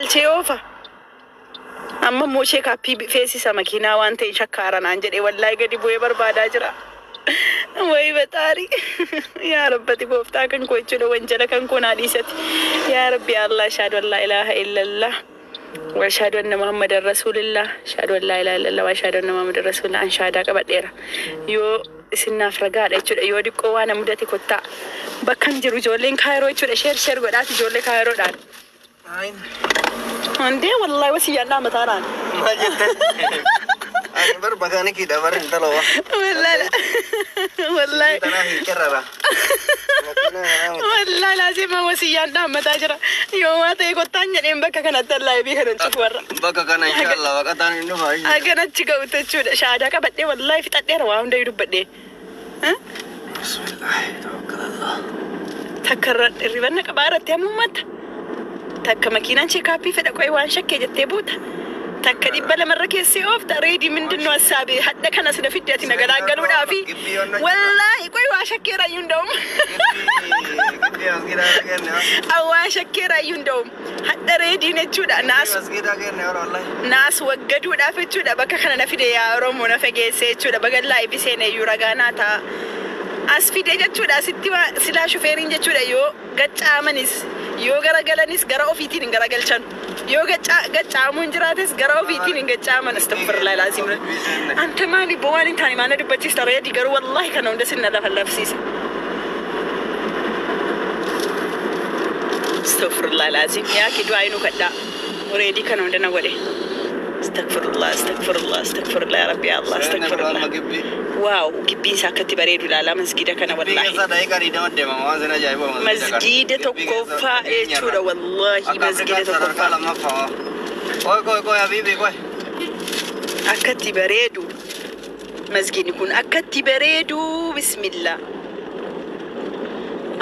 الشيوفة أما موشي كابي فيسي سمكينا وانتين شكارا نانجري والله قد بوي بربادا جرا وي بتاري يا رب تقوفتا كن كويتشو وانجلا كن كون عديستي يا ربي الله أشهد أن لا إله إلا الله وأشهد أن محمد رسول الله أشهد أن لا إله إلا الله وأشهد أن محمد رسول الله أن شهادة قبل يو سنة فرقات أشهد يو دي قوانا مدتي كتا بكن جرو جولين كايرو أشهد شير قداتي جولين كايرو دان عندي والله وسيا نام تاران ما جت أنا بربعاني كده برين تلوه والله لا والله أنا هي كررة والله لازم وسيا نام تاجرا يوم تيجي تاني نيم بكا كانت الله يبيه نشوفه بكا كان إن شاء الله بكا تاني إنه هاي أنا تيجي وتشود شهادة كبدي والله في تدير وهم ده يربدي ها بسم الله توكل الله تكرر الربنا كبارة يا ممت تك ماكينة شكابي في دقوي وان شكّي جتبوت تك دي بلا مرة كيسي أوف تريدي من دنوا السابي حتى كان سنة في دياتنا قد قالوا دافي والله كوي واشكّي رايون دوم أو واشكّي رايون دوم حتى ريدي نتشودا ناس وقدوا دافي تشودا بكا كان نفيد يا رومو نفجي سيتشودا بقى لا يبيسين يوراغانا تا أسفيد جتشودا ستي سلا شوفيرين جتشودا يو قد آمنيس يو غرقلانيس غراو فيتين غرقلشان يو غچا منجراتس غراو فيتين غچا من استغفر الله العظيم انت مالي بواني تاني ما ندي بچي ستاري دي غرو والله كانوا ندسنا دفلفسيس استغفر الله العظيم يا كيدو عينو كدا وريدي كانوا ندنا ولي استغفر الله استغفر الله استغفر الله يا ربي يا الله استغفر الله واو كبي ساكتي بريدو لا مسجد كان والله مسجد توقفا يشودا والله مسجد توقفا كوي حبيبي كوي أكتي بريدو مسجد يكون أكتي بريدو بسم الله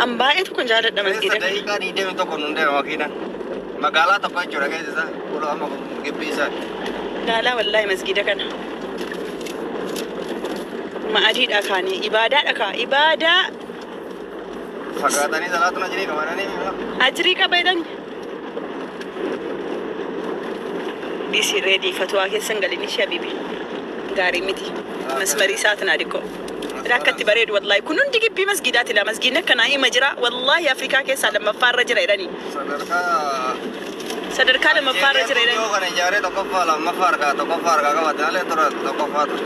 أم بايت كون جالت مسجد كان يديم تكون ندير وكينا مقالة تقول جرا كذا كله أما كبي ساك لا والله مسجد كان ما أريد أكاني إبادة إبادة فقط أني سلطنا جري كمان أني أجري كبيرن ديسي ريدي فتوى كسنجلي نشي حبيبي غاري ميتي مسمري ساتنا ديكو راكتي بريد والله كنون ديجي بمسجدات لا مسجدنا كان أي مجرى والله أفريقيا كيس لما فارج ريراني صدرك لما فارج ريراني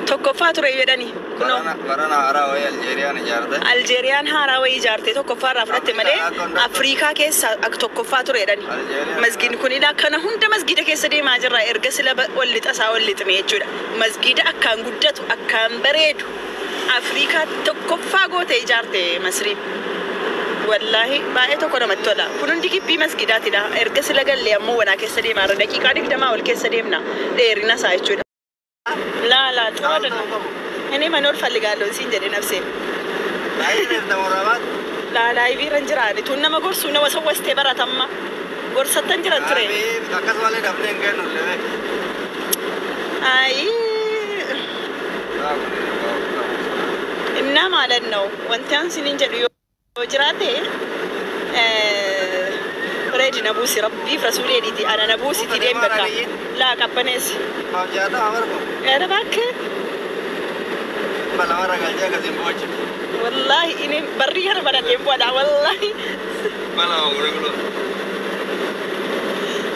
توقفات ريراني كنو برنا هراوي الجيريان هراوي جارتي توقفات رافرت ملي أفريقيا كيس توقفات ريراني مسجد كوني لا كان هند مسجد كيس دي ما جرى إرجس لا ولت أسا ولت ميجودا مسجد أكان قدرت أكان بريد أفريقيا توقفا قوتي جارتي مصري والله بايتو كنا متولا كنون ديكي بي مسجدات لا إرجس لا قال لي أمو وانا كيس دي ما ردكي كاديك دما والكيس دي منا ديرنا سايجودا لا تقولنا أنا ما نور فلي قالوا سينجري نفسي لا يبي رنجراني تونا ما قرصونا وسوى استبرة تما قرصة تنجران تري أي إنما على النو وانتان سننجري وجراتي ريدي نبوسي ربي فرسولي ديتي أنا نبوسي تدين بكا لا كابنيس أنا باك والله إني بري أنا بدأ ليم ودا والله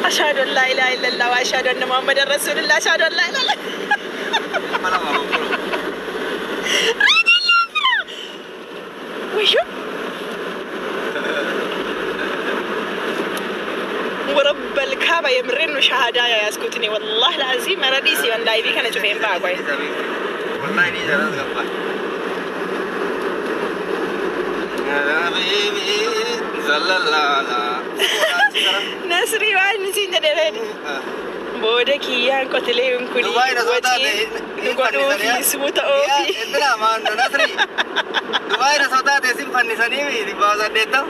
أشهد أن لا إله إلا الله وأشهد أن محمد رسول الله أشهد أن لا إله إلا الله وشو ورب الكعبة يمرن شهادة يا اسكتني والله العظيم أنا رئيسي وأنا لايبي كان أشوفين باقي والله إني جالس قبل يا حبيبي صلى الله على نسري وين نسين جدرين بودك يا كتلين كوني وجهي نقولوا في سبوت أوفي إنتنا ما نسري دبي نسوتا تسيم فني سنيمي دي بازار ديتا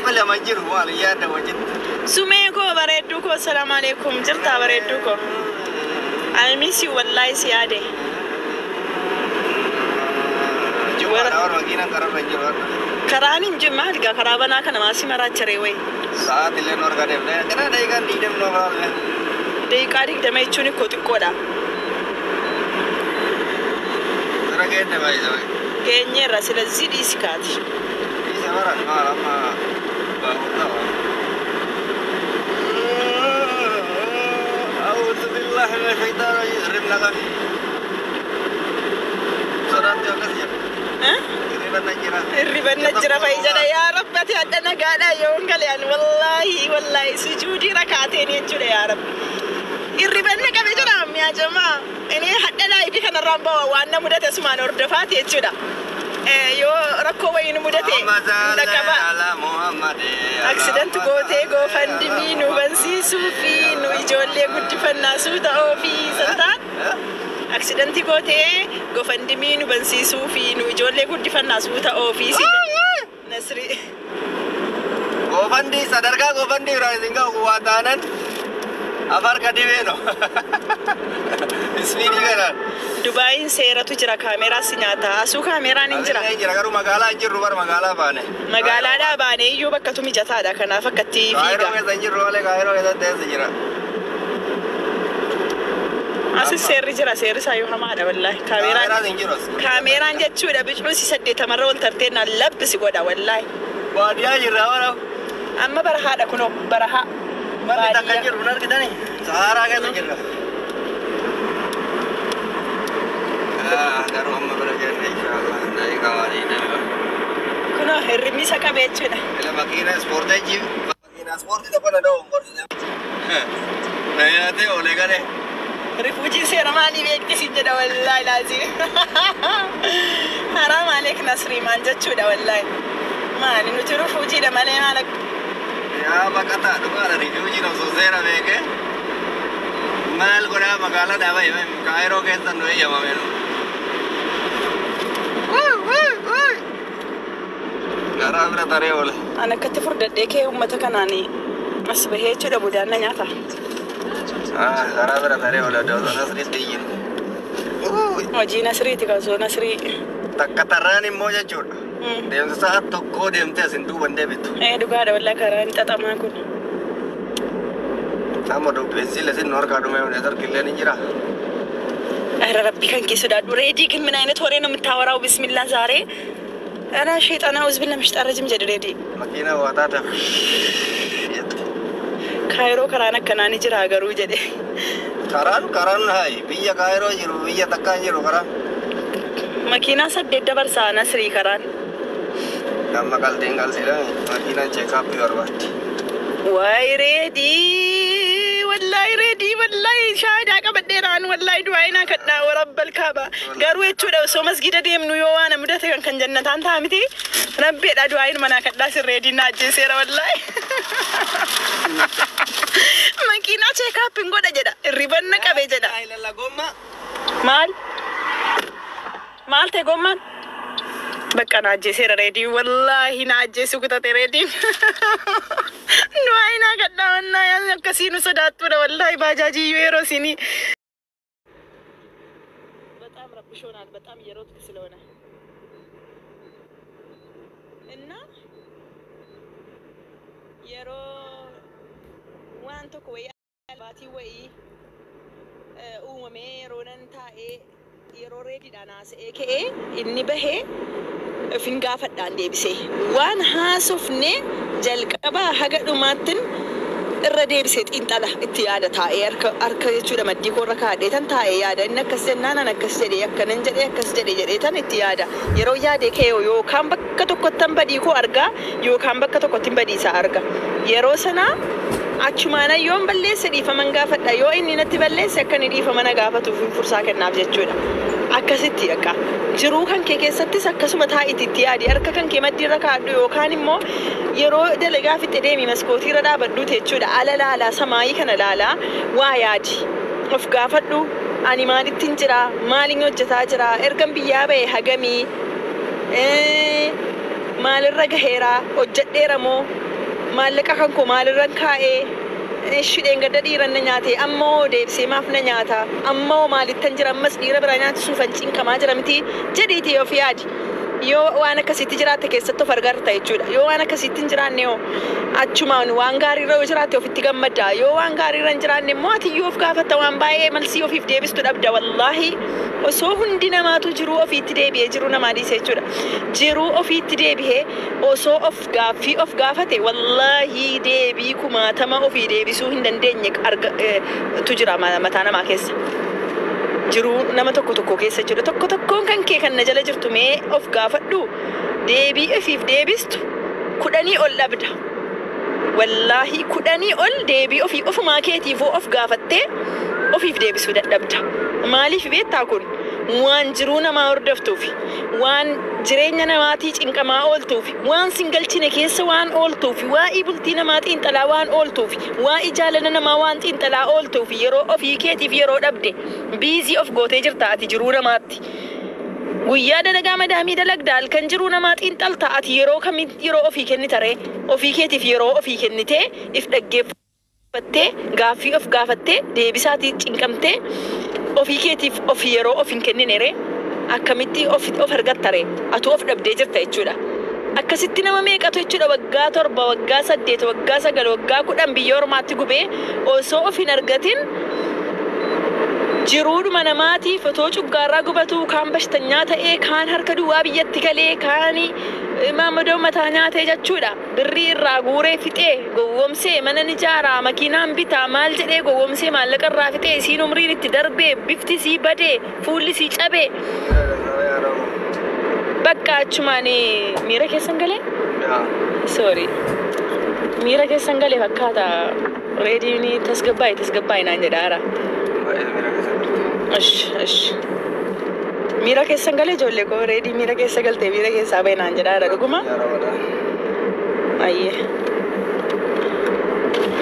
ولا مجير هو على يا ده وجد سميكو بردوكو السلام عليكم جرتا بردوكو الميسي والله سيادة جوار اور مكينا كرم رجل كراني جمال جا كرابنا كنا ماسي مرات شريوي saat ile nor ka dem le kana dai kan di dem no ka le دي كاريك دمي تشوني كوتي كودا tara ke ne bhai jai كيني راسل زيدي سكاتي isa mara mara ma bahut أعوذ بالله من الشيطان الرجيم لك صلاة كثير الربا نجرة فايجنا يا رب تهدنا قانا يوم قليان والله سجودي ركعتين ينجل يا رب الربا نقبل جرام يا جماعة إني حتى لا يبي كان الرامبا وأنا مدة اسمان وردفات ينجل يو ركو وين مدة نكبا accident gootee goofandimii nu bansiisuu fi nu ijoollee guddifannaa ta'uu fi santaan accident gootee goofandimii nu bansiisuu fi nu ijoollee guddifannaa ta'uu fi nasri goofandi sadarkaa goofandi raasinga waataanan afar kadibeno ismini gara Dubaayin seeratu jira kaameraa si nyaata asuu kaameraan hin jira garuu magaalaa hin jirru bar magaalaa baane magaalaadhaa baane iyyuu bakka tu mijataadha kanaaf akkatti fiiga kaayiroo keessa hin jirru malee kaayiroo keessatti eessa jira asi seerri jira seerri isaayyuu hamaadha wallaahi kaameraan jechuudha bicuu si 8 marra ol tarteenaan labbisi godha wallaahi baadiyyaa jirra wala amma barahaadha kunoo barahaa malli takka hin jirru nargitani saharaa keessa jirra garuu amma bira jenne inshallah dai kawaanii nama kunoo hirribni isa qabee jechuudha ila makiina ispoortii tokko na dha'u na yaadee olee gale rifuujii seera maalii beektisi jedha wallaahi laazii haraam aleek nasrii maan jechuudha wallaahi maali nuti rifuujiidha malee maal yaa baqataa dhugaadha rifuujii osoo seera beeke maal godhaa magaalaa dhaaba kaayiroo keessa nu eeyyamamenu garaa bira taree oole an akkatti furdadhee kee uummata kanaanii as bahee jechuudha budaanna nyaata garaa bira taree oole doosoo nasriitti iyyin hojii nasriiti kasoo nasrii takka tarraan immoo jechuudha deemsa sa'a tokkoo deemtee asin duuban deebitu dhugaadha wallaahi karaan xaxamaa kun nama dubbeessi lesin norkaa dhume ሆነ ተርክለን እንጅራ ኧረ ረቢ ከንኪ ሱዳዱ ሬዲ ግን ምን አይነት ወሬ ነው የምታወራው ቢስሚላህ ዛሬ انا شيطان اعوذ بالله مش طرجم جد ريدي مكينه واطاتا ካይሮ ከራነ ከናኒ ጅራ ሀገሩ ጀዴ ከራን ሃይ ብያ ካይሮ ጅሩ ብያ ተካ ጅሩ ከራን መኪና ሰደደ ደበርሳ ነስሪ ከራን ደመቀል ዴንጋል ሲለ መኪና ቼክአፕ ይወርባል واي ريدي والله شاهد قبديران والله دعينا كنا ورب الكعبه غرو يچودو سو مسجد ديم نو يوانا مدته كان جنت انت امتي ربي دعين منا كدا سي ريدي ناجي سير والله ماكينا تشيك اب غودا جدا ريبن قبه جدا لا غوما مال تي غوما بقى ناجي سير ريدي والله ناجي سكوتا ريدي نو عينا قدامنا يا كسينو صداتنا والله باجاجي يورو سيني በጣም ረብሾናል በጣም የሮት ስለሆነ እና የሮ ዋንቶ ኮይ ባቲ ወይ ኡመሜ ሮነንታኤ የሮ ሬዲ ዳናስ ኤኬ ኢኒ በሄ fingaafadhaan deebisee waan haasofne jalqaba haga dhumaattin irra deebisee xiinxala itti yaada taa'ee harka jechuudha maddii korra kaadhee tan taa'ee yaada inni akkas jennaan an akkas jedhee akkanan jedhee akkas jedhee tan itti yaada yeroo yaadee kee yookaan bakka tokkottan badii koo argaa yookaan bakka tokkottin badiisaa arga yeroo sanaa achumaan yoon balleesse dhiifaman gaafadha yoo inni natti balleesse akka inni dhiifamana gaafatuuf fursaa kennaaf jechuudha akkasitti akka jiruu kan kee keessattis akkasuma taa'ititti yaadi harka kan kee maddii irra kaadhu yookaan immoo yeroo dalagaa fitte deemi maskootii irra dhaabadhu jechuudha ala laalaa samaayii kana laalaa waa yaadi of gaafadhu ani maalittiin jira maalin hojjetaa jira ergan biyyaa ba'e hagamii maalirra gaheera hojjedheera moo maallaqa kan koo maalirran kaa'ee shideen gadda dhiiran na nyaate ammoo deebisee maaf na nyaata ammoo maalittan jira ammas dhiira bira nyaachisuuf cinqamaa jira miti jedhiiti of yaadi yoo waan akkasitti jiraatte keessattuu fargarta jechuudha. Yoo waan akkasitti hin jiraanne achumaan waan gaariirra yoo jiraatte ofitti gammadda. Yoo waan gaariirra hin jiraanne immoo ati yoo of gaafatta waan baay'ee malsii ofiif deebistu dhabda. Wallaahi osoo hundi namaatu jiruu ofiitti deebi'ee jiruu namaa dhiise jechuudha. Jiruu ofiitti deebi'ee osoo of gaafate wallaahi deebii kumaatama ofii deebisuu hin dandeenye tu jira mataa namaa keessa. Jiruu nama tokko keessa jiru tokkoon kan kee kan na jala jirtu mee of gaafadhu deebii ofiif deebistu 10 ol dhabda. Wallaahi 10 ol deebii ofii ofumaa keetiifuu of gaafattee ofiif deebisuu dadhabda. Maaliif beektaa kun waan jiruu namaa hordoftuufi waan jireenya namaatii cinqamaa ooltuufi waan singalchine keessa waan ooltuufi waa'ee bultii namaa xiinxalaa waan ooltuufi waa'ee jaalala namaa waan xiinxalaa ooltuufi yeroo ofii keetiif yeroo dhabde biizii of gootee jirta ati jiruu namaatti. Guyyaa dalagaa madaamii dalagda halkan jiruu namaa xiinxalta ati yeroo kamitti yeroo ofii kennitaree ofii keetiif yeroo ofii kennitee if dhaggeeffattee gaaffii of gaafattee deebisaatii cinqamtee ofii keetiif ofii yeroo of hin kenninere akkamitti of argattare atu of dhabdee jirta jechuudha. Akkasitti nama meeqatu jechuudha waggaa 7 waggaa 8 waggaa 9 waggaa 10 biyya ormaatti gubee osoo of hin argatin jiruudhuma namaatiif otoo cuggaarraa gubatu kaan bashtanyaa ta'ee kaan harka duwwaa biyyatti galee kaan maamadoo mataa nyaatee jechuudha. Birrii irraa guuree fixee gowwomsee mana ni ijaaraa makiinaan bitaa maal jedhee gowwomsee maallaqa irraa fixee isiin umriin itti darbee bifti sii badee fuulli sii cabee bakka achumaan miira keessan galee? Sorry. Miira keessan galee fakkaata reediin tasgabbaa'e naan jedhaara. Miira keessan galee ijoollee koo reedii miira keessa galtee miira keessaa bahe naan jedhaara dhuguma. Ayyee.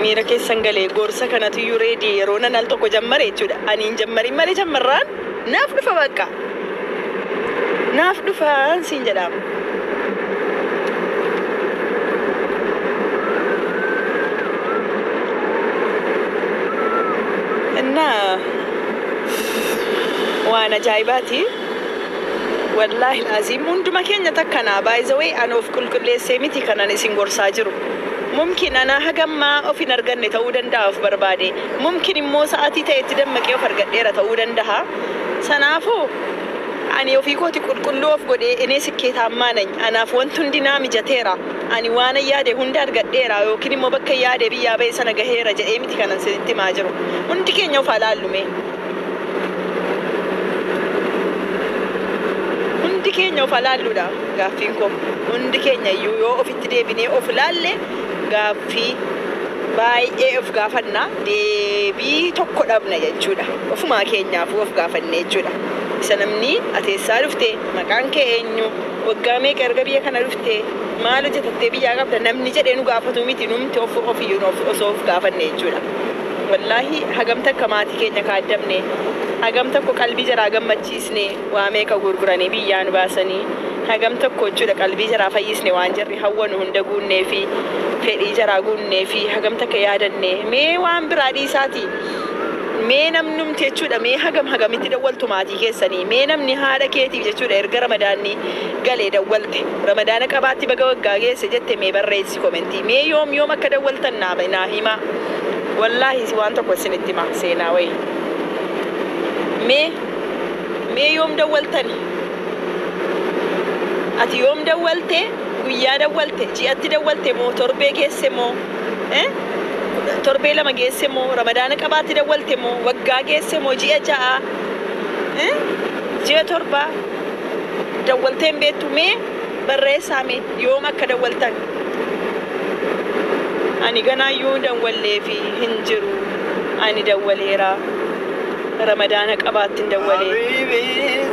Miira keessan galee gorsa kanatu iyyuu reedii yeroo nan al tokko jammare jechuudha. Ani hin jammarin malee jammarraan naaf dhufa bakka. Naaf dhufaan siin jedhama. Waan ajaa'ibaati. Wallaahi laaziim hunduma keenya takkanaa baay'ee anoof qulqulleessee miti kanan isin gorsaa jiru. Mumkin anaa hagammaa of hin arganne ta'uu danda'a of barbaade. Mumkin immoo sa'aatii ta'etti dammaqee of argadheera ta'uu danda'a. Sanaafuu ani ofii kooti qulqulluu of godhee inee sikkeetaan maanañ anaaf wanti hundi naa mijateera. Ani waan yaade hunda argadheera yookiin immoo bakka yaade biyyaa ba'e sana gaheera jedhee miti kanan sitti himaa jiru. Hundi keenya of alaallume. Hundi keenya of alaalluudha gaaffiin koo. Hundi keenya iyyuu yoo ofitti deebinee of laalle gaaffii baay'ee of gaafanna deebii tokko dhabna jechuudha. Ofumaa keenyaafuu of gaafanne jechuudha. Isa namni ateessaa dhufte maqaan kee eenyu waggaa meeqa erga biyya kana dhufte maal hojjetattee biyyaa qabda namni jedhee nu gaafatu miti numti ofiyyuun osoo of gaafanne jechuudha. Wallaahi hagam takka maatii keenya kaaddamne hagam tokko qalbii jaraa gammachiisne waa meeqa gurguranii biyyaan baasanii hagam tokko jechuudha qalbii jaraa fayyisne waan jarri hawwanu hunda guunnee fi fedhii jaraa guunnee fi hagam takka yaadanne mee waan biraa dhiisaati. Mee namnumti jechuudha mee hagamitti dawwaltu maatii keessanii mee namni haadha keetiif jechuudha erga ramadaanni galee dawwalte ramadaana qabaatti baga waggaa geesse jette mee barreessi komentii mee yoom akka dawwaltan naa himaa. Wallaahi waan tokko isinitti himaa seenaa wayii. Mee yoom dawwaltani? Ati yoom dawwalte? Guyyaa dawwalte? Ji'atti dawwalte moo torbee geesse moo? Torbee lama geesse moo? Ramadaana qabaatti dawwalte moo? Waggaa geesse moo? Ji'a ja'a? Ji'a torba? Dawwalteen beektu mee? Barreessaa mee yoom akka dawwaltan? Ani ganaayyuu dawwallee fi hin jiru. Ani dawwaleera. Ramadaana qabaattiin dawwalee.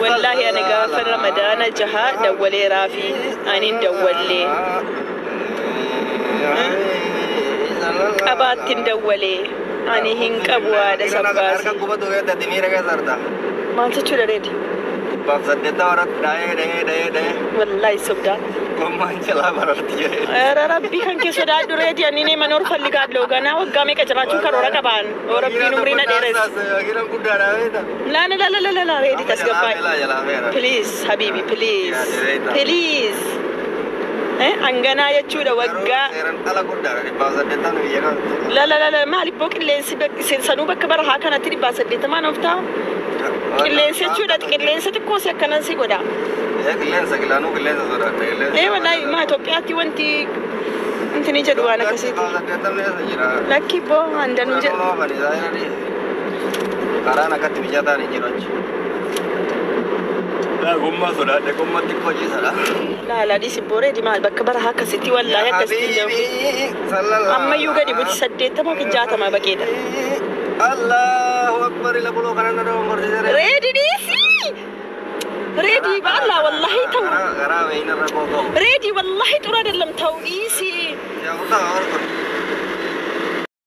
Wallaahi ani gaafa ramadaana jaha dawwaleeraa fi ani hin dawwallee. Qabaattiin dawwalee. Ani hin qabu haadha sabbaasi. Maal jechuudha reedi? Bab saddeetta waratti dhahee. Wallahi sobdaa. Gommaan jalaa bararti jedhee. ኧረ ረቢ ከንኬ sodaadhu reeti ani ne manoor falligaadhoo ganaa waggaa meeqa jiraachuu karoora qabaan oo rabbiin umriina dheeres. Giran guddaadhaa beeta. La reeti tasgabbaay. Please habibi please. Anganaa jechuudha waggaa. Seeran dhala guddaadha 780 biyya kana. La maaliif boo qilleensi sanuu bakka barahaa kanatti 780 ooftaa? Qilleensi jechuudha qilleensa xiqqoos akkanan si godha. Qilleensa gilaanuu qilleensa sodaata qilleensa. Wallahi maa Itoophiyaatti wanti intini jedhu waan akkasiiti. 780 jira. Lakki boo handanuu jedhu. Karaan akkatti mijataan hin jiru achi. Gommaa sodaadhe gommaa xiqqoo ciisadha. Laalaa dhiisibbooree dimaal bakka barahaa akkasitti wallahi akkasitti jiru. Ammayyuu gadi buti 80 fi 60 baqeedha. Allahu akbar ila buloo kanan na dawo morjere. Reedi dhiisi. Reedi baalaa wallahi ta'u. Garaa beeyna rakoo ta'u. Reedi wallahi xura dallam ta'u dhiisi. Yaa mutaa warqoon.